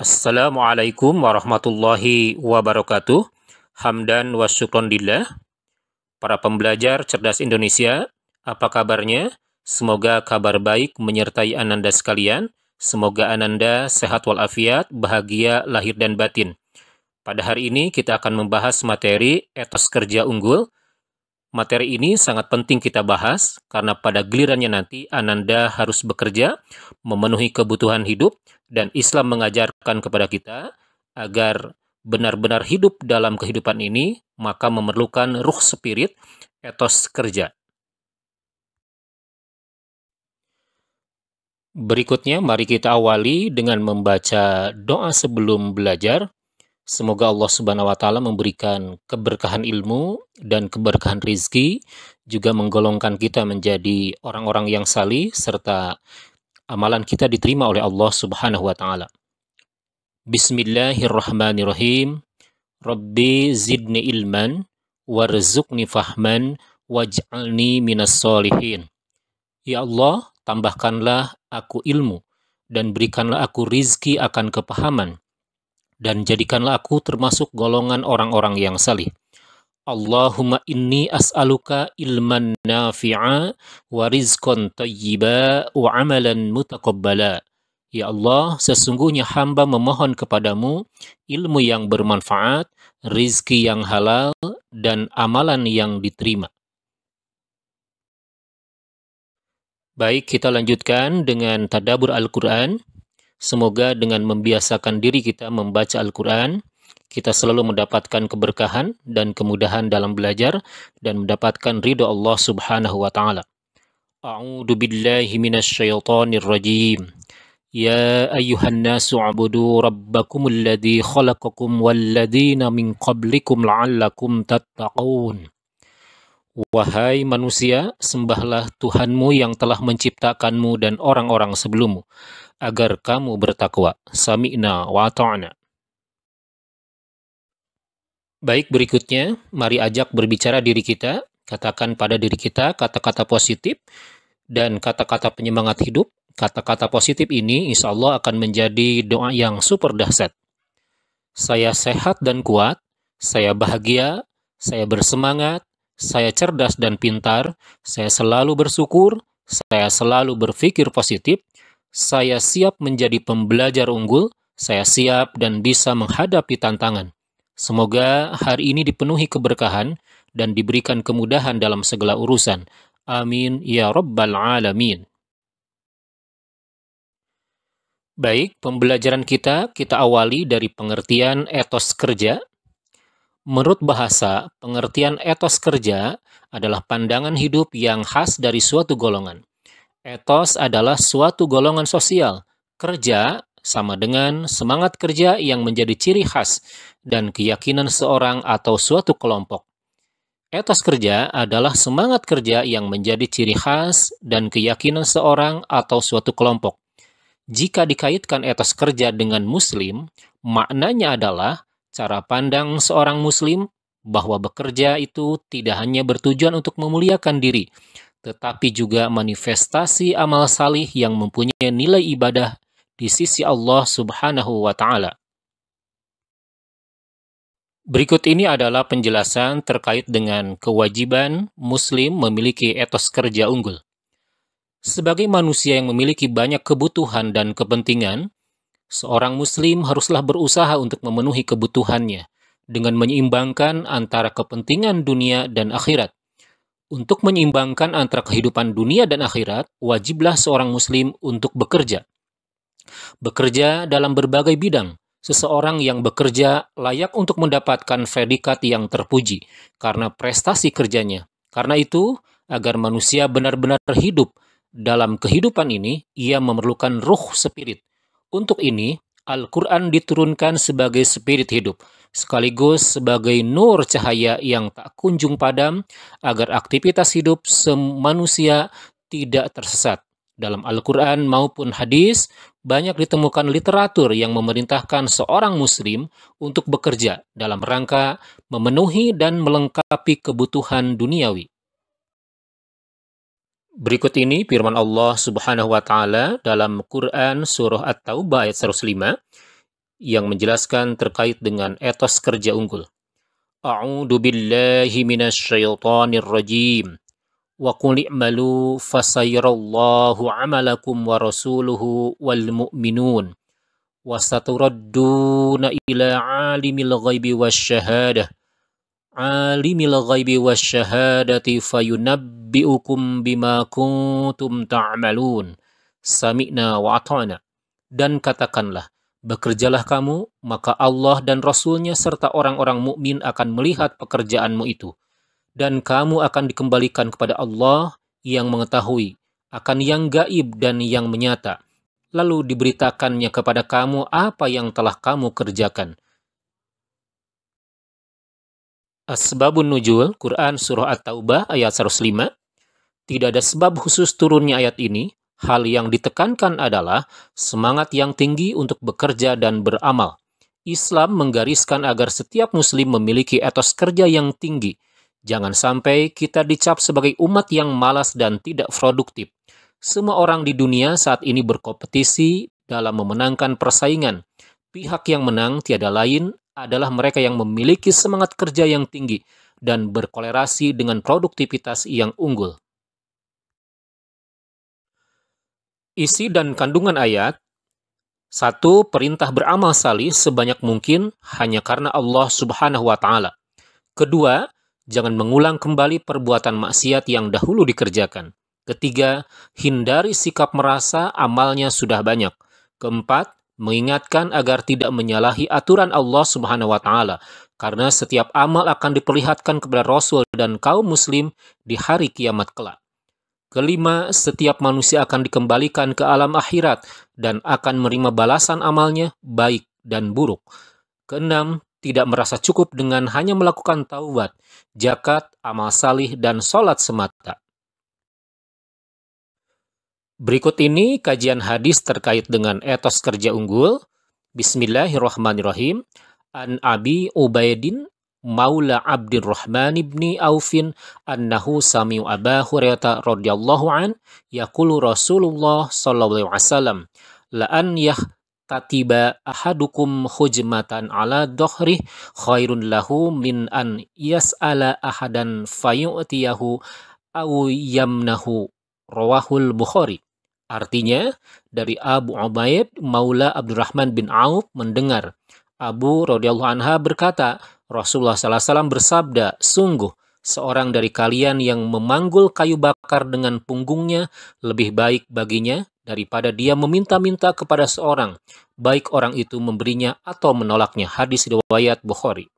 Assalamualaikum warahmatullahi wabarakatuh. Hamdan wa syukron lillah. Para pembelajar cerdas Indonesia, apa kabarnya? Semoga kabar baik menyertai Ananda sekalian. Semoga Ananda sehat walafiat, bahagia lahir dan batin. Pada hari ini kita akan membahas materi etos kerja unggul. Materi ini sangat penting kita bahas karena pada gilirannya nanti Ananda harus bekerja, memenuhi kebutuhan hidup, dan Islam mengajarkan kepada kita agar benar-benar hidup dalam kehidupan ini, maka memerlukan ruh spirit, etos kerja. Berikutnya, mari kita awali dengan membaca doa sebelum belajar. Semoga Allah Subhanahu wa Ta'ala memberikan keberkahan ilmu dan keberkahan rizki, juga menggolongkan kita menjadi orang-orang yang salih, serta amalan kita diterima oleh Allah Subhanahu wa Ta'ala. Bismillahirrahmanirrahim. Rabbi zidni ilman, warzuqni fahman, waj'alni minas solihin. Ya Allah, tambahkanlah aku ilmu, dan berikanlah aku rizki akan kepahaman, dan jadikanlah aku termasuk golongan orang-orang yang salih. Allahumma inni as'aluka ilman nafi'a wa rizqan tayyiba wa amalan mutaqabbala. Ya Allah, sesungguhnya hamba memohon kepadamu ilmu yang bermanfaat, rizki yang halal, dan amalan yang diterima. Baik, kita lanjutkan dengan tadabbur Al-Quran. Semoga dengan membiasakan diri kita membaca Al-Quran, kita selalu mendapatkan keberkahan dan kemudahan dalam belajar dan mendapatkan ridho Allah Subhanahu wa Ta'ala. A'udzu billahi minasyaitonir rajim. Ya ayyuhan nasu ubudu rabbakumul ladzi khalaqakum walladzina min qablikum la'allakum tattaqun. Wahai manusia, sembahlah Tuhanmu yang telah menciptakanmu dan orang-orang sebelummu, agar kamu bertakwa. Sami'na wa ata'na. Baik, berikutnya, mari ajak berbicara diri kita, katakan pada diri kita kata-kata positif dan kata-kata penyemangat hidup. Kata-kata positif ini insya Allah akan menjadi doa yang super dahsyat. Saya sehat dan kuat, saya bahagia, saya bersemangat, saya cerdas dan pintar, saya selalu bersyukur, saya selalu berpikir positif, saya siap menjadi pembelajar unggul, saya siap dan bisa menghadapi tantangan. Semoga hari ini dipenuhi keberkahan dan diberikan kemudahan dalam segala urusan. Amin ya rabbal alamin. Baik, pembelajaran kita awali dari pengertian etos kerja. Menurut bahasa, pengertian etos kerja adalah pandangan hidup yang khas dari suatu golongan. Etos adalah suatu golongan sosial. Kerja sama dengan semangat kerja yang menjadi ciri khas dan keyakinan seorang atau suatu kelompok. Etos kerja adalah semangat kerja yang menjadi ciri khas dan keyakinan seorang atau suatu kelompok. Jika dikaitkan etos kerja dengan muslim, maknanya adalah cara pandang seorang muslim bahwa bekerja itu tidak hanya bertujuan untuk memuliakan diri, tetapi juga manifestasi amal salih yang mempunyai nilai ibadah di sisi Allah Subhanahu wa Ta'ala. Berikut ini adalah penjelasan terkait dengan kewajiban muslim memiliki etos kerja unggul. Sebagai manusia yang memiliki banyak kebutuhan dan kepentingan, seorang muslim haruslah berusaha untuk memenuhi kebutuhannya dengan menyeimbangkan antara kepentingan dunia dan akhirat. Untuk menyeimbangkan antara kehidupan dunia dan akhirat, wajiblah seorang muslim untuk bekerja. Bekerja dalam berbagai bidang. Seseorang yang bekerja layak untuk mendapatkan predikat yang terpuji karena prestasi kerjanya. Karena itu, agar manusia benar-benar hidup dalam kehidupan ini, ia memerlukan ruh spirit. Untuk ini, Al-Quran diturunkan sebagai spirit hidup, sekaligus sebagai nur cahaya yang tak kunjung padam, agar aktivitas hidup manusia tidak tersesat. Dalam Al-Quran maupun hadis, banyak ditemukan literatur yang memerintahkan seorang muslim untuk bekerja dalam rangka memenuhi dan melengkapi kebutuhan duniawi. Berikut ini firman Allah Subhanahu wa Ta'ala dalam Quran surah At-Taubah ayat 105. yang menjelaskan terkait dengan etos kerja unggul. A'udzu billahi minasyaitonir rajim. Wa qul i'malu fasayarallahu 'amalakum wa rasuluhu wal mu'minun. Wasaturadduna ila 'alimil ghaibi wasyahadah. 'Alimil ghaibi wasyahadati fayunabbi'ukum bima kuntum ta'malun. Sami'na wa ata'na. Dan katakanlah, bekerjalah kamu, maka Allah dan Rasulnya serta orang-orang mukmin akan melihat pekerjaanmu itu. Dan kamu akan dikembalikan kepada Allah yang mengetahui akan yang gaib dan yang menyata. Lalu diberitakannya kepada kamu apa yang telah kamu kerjakan. Asbabun Nuzul, Quran Surah At-Taubah ayat 105. Tidak ada sebab khusus turunnya ayat ini. Hal yang ditekankan adalah semangat yang tinggi untuk bekerja dan beramal. Islam menggariskan agar setiap muslim memiliki etos kerja yang tinggi. Jangan sampai kita dicap sebagai umat yang malas dan tidak produktif. Semua orang di dunia saat ini berkompetisi dalam memenangkan persaingan. Pihak yang menang tiada lain adalah mereka yang memiliki semangat kerja yang tinggi dan berkolerasi dengan produktivitas yang unggul. Isi dan kandungan ayat. 1. Perintah beramal salih sebanyak mungkin hanya karena Allah Subhanahu wa Ta'ala. 2. Jangan mengulang kembali perbuatan maksiat yang dahulu dikerjakan. 3. Hindari sikap merasa amalnya sudah banyak. 4. Mengingatkan agar tidak menyalahi aturan Allah Subhanahu wa Ta'ala, karena setiap amal akan diperlihatkan kepada Rasul dan kaum muslim di hari kiamat kelak. 5. Setiap manusia akan dikembalikan ke alam akhirat dan akan menerima balasan amalnya, baik dan buruk. 6. Tidak merasa cukup dengan hanya melakukan taubat, zakat, amal salih, dan sholat semata. Berikut ini kajian hadis terkait dengan etos kerja unggul. Bismillahirrahmanirrahim. An Abi Ubaidin Maula Abdurrahman ibni Aufin annahu sami'u Aba Hurairah radhiyallahu an yaqulu Rasulullah sallallahu alaihi wasallam la an yahtatiba ahadukum hujmatan ala dhahri khairun lahu min an yas'ala ahadan fayu'tiyahu aw yamnahu. Rawahul Bukhari. Artinya, dari Abu Ubaid Maula Abdurrahman bin Auf mendengar Abu radhiyallahu anha berkata, Rasulullah SAW bersabda, sungguh seorang dari kalian yang memanggul kayu bakar dengan punggungnya lebih baik baginya daripada dia meminta-minta kepada seorang, baik orang itu memberinya atau menolaknya. Hadis riwayat Bukhari.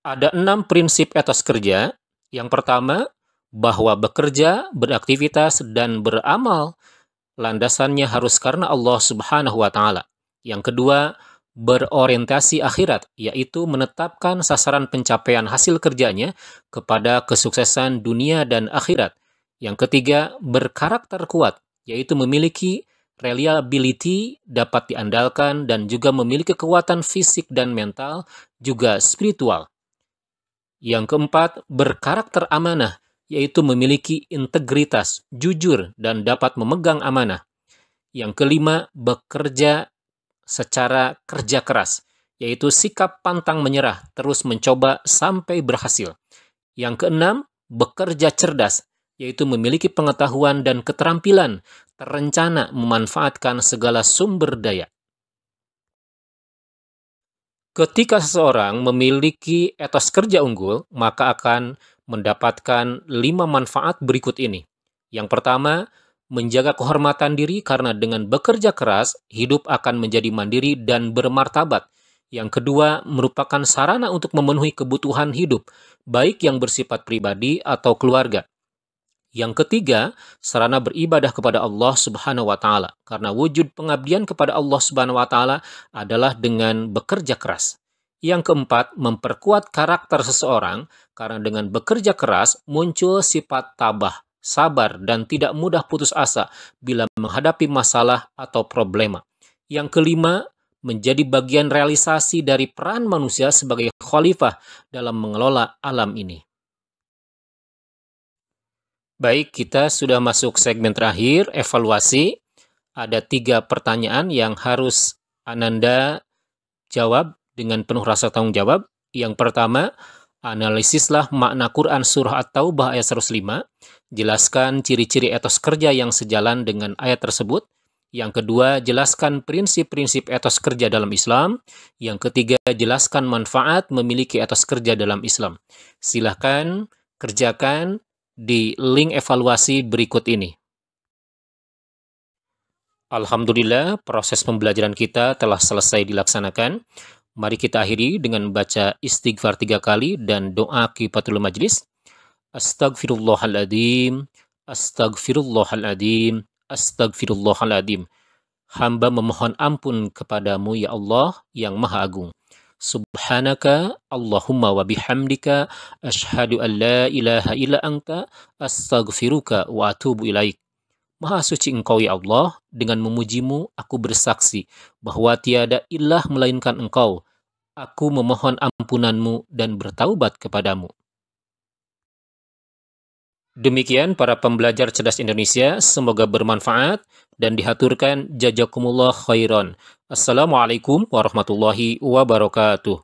Ada 6 prinsip etos kerja. Yang pertama, bahwa bekerja, beraktivitas, dan beramal landasannya harus karena Allah Subhanahu wa Ta'ala. Yang kedua, berorientasi akhirat, yaitu menetapkan sasaran pencapaian hasil kerjanya kepada kesuksesan dunia dan akhirat. Yang ketiga, berkarakter kuat, yaitu memiliki reliability, dapat diandalkan, dan juga memiliki kekuatan fisik dan mental, juga spiritual. Yang keempat, berkarakter amanah, yaitu memiliki integritas, jujur, dan dapat memegang amanah. Yang kelima, bekerja secara kerja keras, yaitu sikap pantang menyerah, terus mencoba sampai berhasil. Yang keenam, bekerja cerdas, yaitu memiliki pengetahuan dan keterampilan, terencana memanfaatkan segala sumber daya. Ketika seseorang memiliki etos kerja unggul, maka akan mendapatkan 5 manfaat berikut ini. Yang pertama, menjaga kehormatan diri karena dengan bekerja keras, hidup akan menjadi mandiri dan bermartabat. Yang kedua, merupakan sarana untuk memenuhi kebutuhan hidup, baik yang bersifat pribadi atau keluarga. Yang ketiga, sarana beribadah kepada Allah Subhanahu wa Ta'ala, karena wujud pengabdian kepada Allah Subhanahu wa Ta'ala adalah dengan bekerja keras. Yang keempat, memperkuat karakter seseorang, karena dengan bekerja keras muncul sifat tabah, sabar, dan tidak mudah putus asa bila menghadapi masalah atau problema. Yang kelima, menjadi bagian realisasi dari peran manusia sebagai khalifah dalam mengelola alam ini. Baik, kita sudah masuk segmen terakhir, evaluasi. Ada 3 pertanyaan yang harus Ananda jawab dengan penuh rasa tanggung jawab. Yang pertama, analisislah makna Quran Surah At-Taubah ayat 105. Jelaskan ciri-ciri etos kerja yang sejalan dengan ayat tersebut. Yang kedua, jelaskan prinsip-prinsip etos kerja dalam Islam. Yang ketiga, jelaskan manfaat memiliki etos kerja dalam Islam. Silahkan kerjakan di link evaluasi berikut ini. Alhamdulillah, proses pembelajaran kita telah selesai dilaksanakan. Mari kita akhiri dengan membaca istighfar 3 kali dan doa kifatul majlis. Astagfirullahaladzim, astagfirullahaladzim, astagfirullahaladzim. Hamba memohon ampun kepadamu ya Allah yang Maha Agung. Subhanaka Allahumma wa bihamdika asyhadu an la ilaha illa anta astaghfiruka wa atubu ilaik. Maha suci Engkau ya Allah, dengan memujimu aku bersaksi bahwa tiada ilah melainkan Engkau. Aku memohon ampunanmu dan bertaubat kepadamu. Demikian para pembelajar cerdas Indonesia, semoga bermanfaat dan dihaturkan jazakumullah khairan. Assalamualaikum warahmatullahi wabarakatuh.